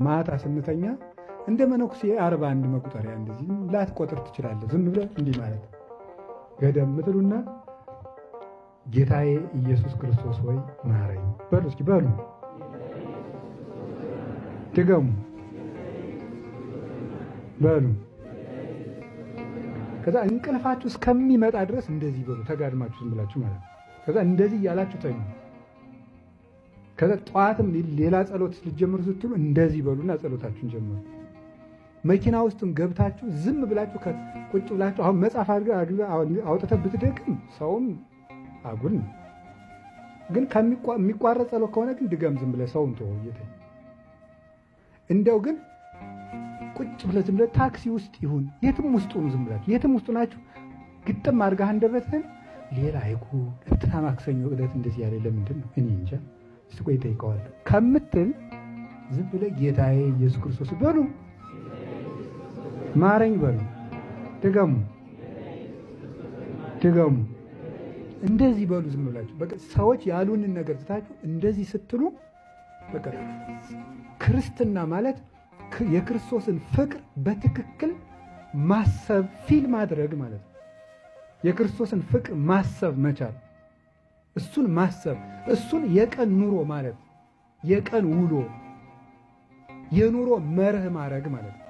ማታ ስንተኛ እንደ መነኩሴ 41 መቁጠሪያ እንደዚህ ላትቆጥር ትችላለህ። ዝም ብለህ እንዲህ ማለት ገደም ምትሉና ጌታዬ ኢየሱስ ክርስቶስ ሆይ ማረኝ በሉ። እስኪ በሉ ድገሙ በሉ። ከዛ እንቅልፋችሁ እስከሚመጣ ድረስ እንደዚህ በሉ። ተጋድማችሁ ዝም ብላችሁ ማለት ነው። ከዛ እንደዚህ ያላችሁ ተኙ። ከዛ ጠዋትም ሌላ ጸሎት ልትጀምሩ ስትሉ እንደዚህ በሉና ጸሎታችሁን ጀምሩ። መኪና ውስጥም ገብታችሁ ዝም ብላችሁ ቁጭ ብላችሁ አሁን መጽሐፍ አውጥተህ ብትደግም ሰውም አጉል ነው። ግን የሚቋረጥ ጸሎት ከሆነ ግን ድገም ዝም ብለህ ሰውን ተወው እየተኛ እንደው ግን ቁጭ ብለህ ዝም ብለህ ታክሲ ውስጥ ይሁን የትም ውስጥ ሁኑ ዝም ብላችሁ የትም ውስጥ ናችሁ ግጥም አድርገህ አንደበትህን ሌላ አይቁ እንትና ማክሰኞ ዕለት እንደዚህ ያለ ለምንድን ነው እኔ እንጃ እስቲ ቆይ እጠይቀዋለሁ ከምትል ዝም ብለህ ጌታዬ ኢየሱስ ክርስቶስ በሉ ማረኝ በሉ። ድገሙ ድገሙ እንደዚህ በሉ ዝም ብላችሁ በቃ ሰዎች ያሉንን ነገር ትታችሁ እንደዚህ ስትሉ በቃ ክርስትና ማለት የክርስቶስን ፍቅር በትክክል ማሰብ ፊል ማድረግ ማለት ነው። የክርስቶስን ፍቅር ማሰብ መቻል፣ እሱን ማሰብ፣ እሱን የቀን ኑሮ ማለት የቀን ውሎ የኑሮ መርህ ማድረግ ማለት ነው።